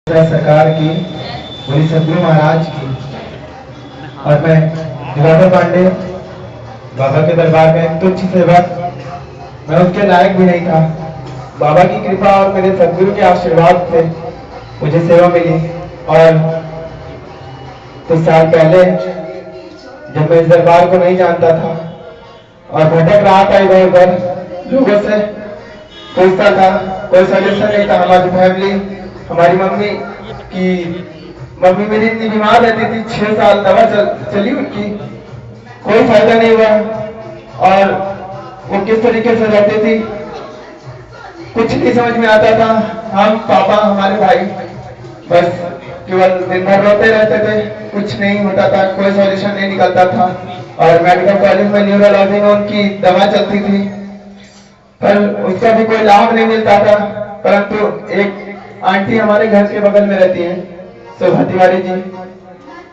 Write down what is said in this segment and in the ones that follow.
सरकार की, बोली सदगुरु महाराज की। और मैं दिवाकर पांडे बाबा के दरबार में तुच्छ सेवक, मैं उसके लायक भी नहीं था। बाबा की कृपा और मेरे सदगुरु के आशीर्वाद से मुझे सेवा मिली। और कुछ साल पहले जब मैं इस दरबार को नहीं जानता था और भटक रहा था इधर उधर, लोगों से पूछता था, कोई सजेशन नहीं था। हमारी फैमिली, हमारी मम्मी मेरी इतनी बीमार रहती थी, 6 साल दवा चली उनकी, कोई फायदा नहीं हुआ। और वो किस तरीके से रहती थी कुछ नहीं समझ में आता था। हम, पापा, हमारे भाई बस केवल दिन भर रोते रहते थे, कुछ नहीं होता था, कोई सॉल्यूशन नहीं निकलता था। और मेडिकल कॉलेज में न्यूरोलॉजी में उनकी दवा चलती थी, पर उसका भी कोई लाभ नहीं मिलता था। परंतु एक आंटी हमारे घर के बगल में रहती हैं, शोभा तिवारी जी,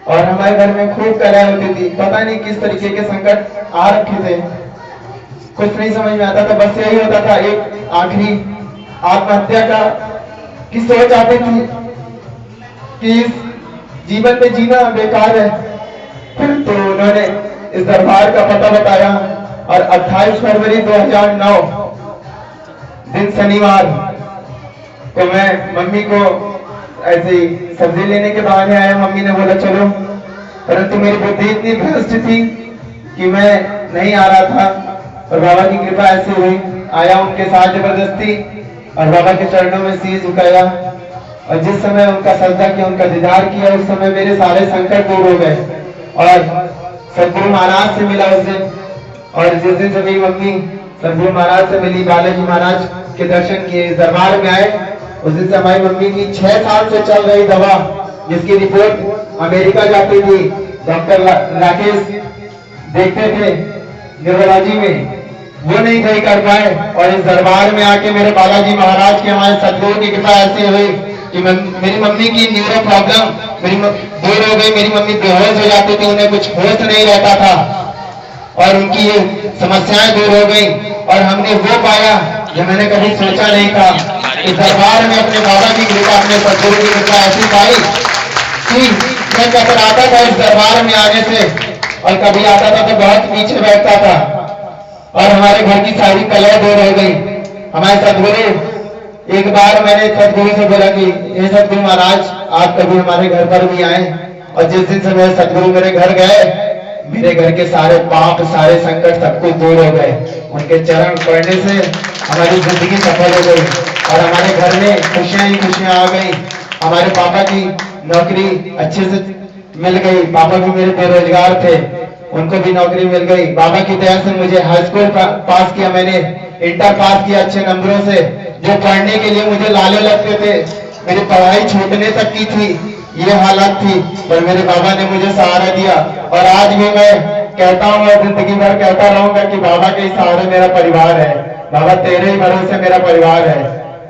और हमारे घर में खूब कलह होती थी। पता नहीं किस तरीके के संकट आ रखे थे, कुछ नहीं समझ में आता था। बस यही होता था, एक आखिरी आत्महत्या की सोच आती थी कि इस जीवन में जीना बेकार है। तो उन्होंने इस दरबार का पता बताया और 28 फरवरी 2009 दिन शनिवार को मैं मम्मी को ऐसे ही सब्जी लेने के बहाने आया। मम्मी ने बोला चलो, परंतु मेरी बुद्धि इतनी भ्रष्ट थी कि मैं नहीं आ रहा था। और बाबा की कृपा ऐसे हुई, आया उनके साथ जबरदस्ती और बाबा के चरणों में शीश झुकाया। और जिस समय उनका सजदा किया, उनका दीदार किया, उस समय मेरे सारे संकट दूर हो गए और सदगुरु महाराज से मिला उस दिन। और जिस दिन से मेरी मम्मी सदगुरु महाराज से मिली, बालाजी महाराज के दर्शन किए, इस दरबार में आए, उस दिन से हमारी मम्मी की 6 साल से चल रही दवा, जिसकी रिपोर्ट अमेरिका जाती थी, डॉक्टर राकेश देखते थे न्यूरोलॉजी में, वो नहीं सही कर पाए। और इस दरबार में आके मेरे बालाजी महाराज के, हमारे सदगुरु की कृपा ऐसी हुई कि मेरी मम्मी की न्यूरो प्रॉब्लम दूर हो गई। मेरी मम्मी बेहोश हो जाती थी, उन्हें कुछ होश नहीं रहता था और उनकी ये समस्याएं दूर हो गई। और हमने वो पाया जो मैंने कभी सोचा नहीं था। इस दरबार में अपने बाबा की कृपा, अपने सदगुरु की कृपा ऐसी पाई कि मैं कतराता था इस दरबार में आने से, और कभी आता था तो बहुत पीछे बैठता था। और हमारे घर की सारी कलह दूर हो गई। हमारे सदगुरु, एक बार मैंने सदगुरु से बोला कि हे सदगुरु महाराज, आप कभी हमारे घर पर भी आए। और जिस दिन से मेरे सदगुरु मेरे घर गए, मेरे घर के सारे पाप, सारे संकट सब कुछ दूर हो गए। उनके चरण पड़ने से हमारी जिंदगी सफल हो गई और हमारे घर में खुशियां ही खुशियां आ गई। हमारे पापा की नौकरी अच्छे से मिल गई, पापा भी मेरे बेरोजगार थे, उनको भी नौकरी मिल गई। बाबा की दया से मुझे हाई स्कूल पास किया, मैंने इंटर पास किया अच्छे नंबरों से। जो पढ़ने के लिए मुझे लाले लगते थे, मेरी पढ़ाई छूटने तक की थी, ये हालत थी, पर मेरे बाबा ने मुझे सहारा दिया। और आज भी मैं कहता हूँ और जिंदगी भर कहता रहूंगा कि बाबा के सहारे मेरा परिवार है। बाबा तेरे ही भरोसे मेरा परिवार है,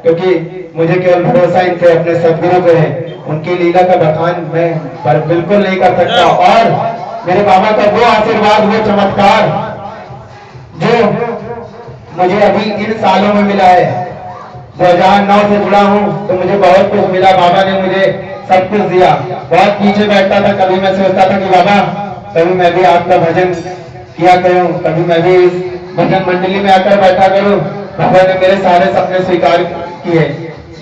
क्योंकि मुझे केवल भरोसा इनसे, अपने सदगुरु पे है। उनकी लीला का बखान मैं बिल्कुल नहीं कर सकता। और मेरे बाबा का वो आशीर्वाद, वो चमत्कार जो मुझे अभी इन सालों में मिला है, 2009 से जुड़ा हूँ तो मुझे बहुत कुछ मिला। बाबा ने मुझे सब कुछ दिया। बहुत पीछे बैठता था, कभी मैं सोचता था कि बाबा कभी मैं भी आपका भजन किया करूं, कभी मैं भी इस भजन मंडली में आकर बैठा करूं। बाबा ने मेरे सारे सपने स्वीकार किए,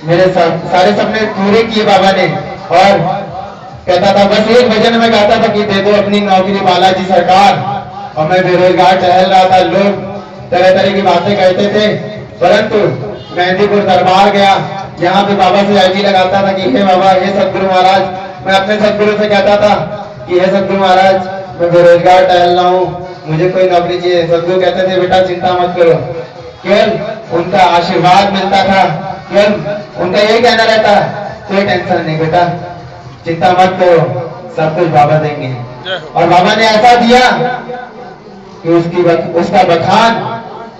मेरे सारे सपने पूरे किए बाबा ने। और कहता था, बस एक भजन में गाता था कि दे दो अपनी नौकरी बालाजी सरकार। और मैं बेरोजगार टहल रहा था, लोग तरह तरह की बातें कहते थे, परंतु मेहंदीपुर दरबार गया, यहाँ पे बाबा से अर्जी लगाता था कि हे बाबा, हे सदगुरु महाराज। मैं अपने सदगुरु से कहता था कि हे सदगुरु महाराज, मैं बेरोजगार टहल रहा हूँ, मुझे कोई नौकरी चाहिए। सदगुरु कहते थे, बेटा चिंता मत करो। केवल उनका आशीर्वाद मिलता था, केवल उनका यही कहना रहता, कोई टेंशन नहीं बेटा, चिंता मत करो, सब कुछ बाबा देंगे। और बाबा ने ऐसा दिया कि उसका बखान,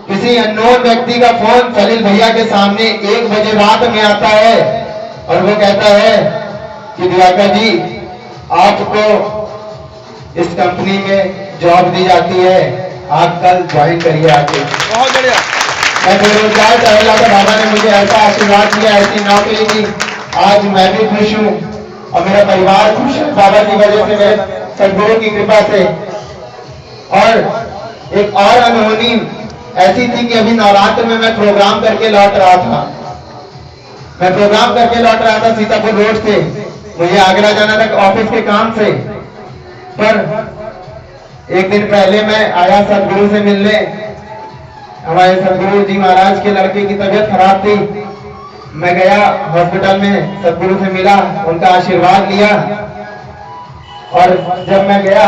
किसी अननोन व्यक्ति का फोन सलील भैया के सामने 1 बजे रात में आता है और वो कहता है कि दिवाकर जी, आपको इस कंपनी में जॉब दी जाती है, आप कल ज्वाइन करिए आके। बहुत बढ़िया। मैं बेरोजगार टहल रहा था, बाबा ने मुझे ऐसा आशीर्वाद दिया, ऐसी नौकरी दी आज मैं भी खुश हूँ और मेरा परिवार खुश है बाबा की वजह से, मेरे सदगुरु की कृपा से। और एक और अनहोनी ऐसी थी कि अभी नवरात्र में मैं प्रोग्राम करके लौट रहा था। मैं प्रोग्राम करके लौट रहा था सीतापुर रोड से, मुझे आगरा जाना था ऑफिस के काम से। पर एक दिन पहले मैं आया सदगुरु से मिलने। हमारे सदगुरु जी महाराज के लड़के की तबीयत खराब थी। मैं गया हॉस्पिटल में, सदगुरु से मिला, उनका आशीर्वाद लिया। और जब मैं गया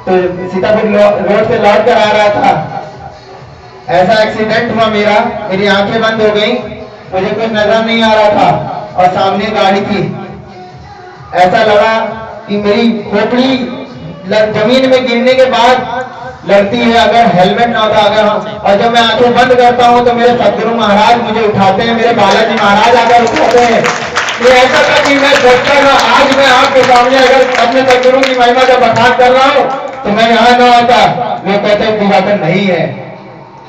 तो सीतापुर रोड से लौट कर आ रहा था, ऐसा एक्सीडेंट हुआ मेरा, मेरी आंखें बंद हो गई, मुझे कुछ नजर नहीं आ रहा था और सामने गाड़ी थी। ऐसा लगा कि मेरी खोपड़ी जमीन में गिरने के बाद लगती है अगर हेलमेट ना होता। अगर और जब मैं आंखें बंद करता हूं तो मेरे सदगुरु महाराज मुझे उठाते हैं, मेरे बालाजी महाराज आकर उठाते हैं। ये ऐसा था कि मैं सोचता था आज मैं आपके सामने अगर अपने सदगुरु की महिमा का बखान कर रहा हूं तो मैं यहाँ ना आता। वो कहते दिवाकर नहीं है,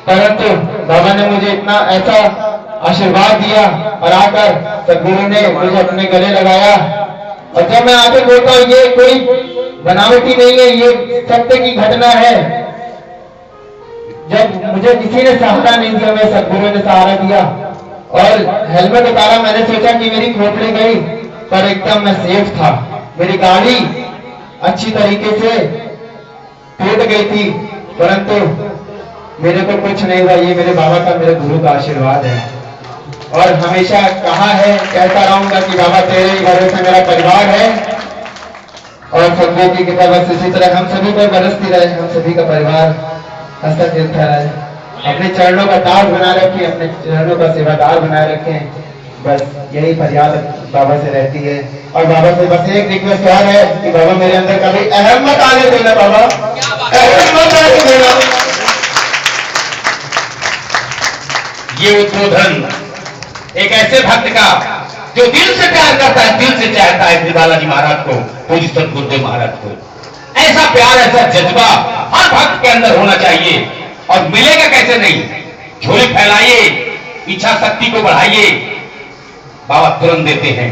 परंतु बाबा ने मुझे इतना ऐसा आशीर्वाद दिया और आकर सदगुरु ने मुझे अपने गले लगाया। और जब मैं आगे बोलता हूँ ये कोई बनावटी नहीं है, ये सत्य की घटना है। जब मुझे किसी ने सहारा नहीं दिया, मैं सदगुरु ने सहारा दिया और हेलमेट उतारा। मैंने सोचा कि मेरी खोपड़ी गई, पर एकदम मैं सेफ था। मेरी गाड़ी अच्छी तरीके से टूट गई थी, परंतु मेरे को कुछ नहीं हुआ। ये मेरे बाबा का, मेरे गुरु का आशीर्वाद है। और हमेशा कहा है, कहता रहूंगा कि बाबा तेरे ही भरोसे मेरा परिवार है और सदगुरु की कृपा बस इसी तरह हम सभी पर बरसती रहे, हम सभी का परिवार हंसता खेलता रहे। अपने चरणों का दास बना रखें, अपने चरणों का सेवादार बनाए रखें, बस यही फरियाद बाबा से रहती है। और बाबा से बस एक रिक्वेस्ट और है कि बाबा मेरे अंदर कभी अहम मत आने देना, बाबा अहम मत आने देना। ये उद्बोधन एक ऐसे भक्त का जो दिल से प्यार करता है, दिल से चाहता है बालाजी महाराज को, पूज्य सदगुरुदेव महाराज को। ऐसा प्यार, ऐसा जज्बा हर भक्त के अंदर होना चाहिए। और मिलेगा कैसे नहीं, झोली फैलाइए, इच्छा शक्ति को बढ़ाइए, बाबा तुरंत देते हैं।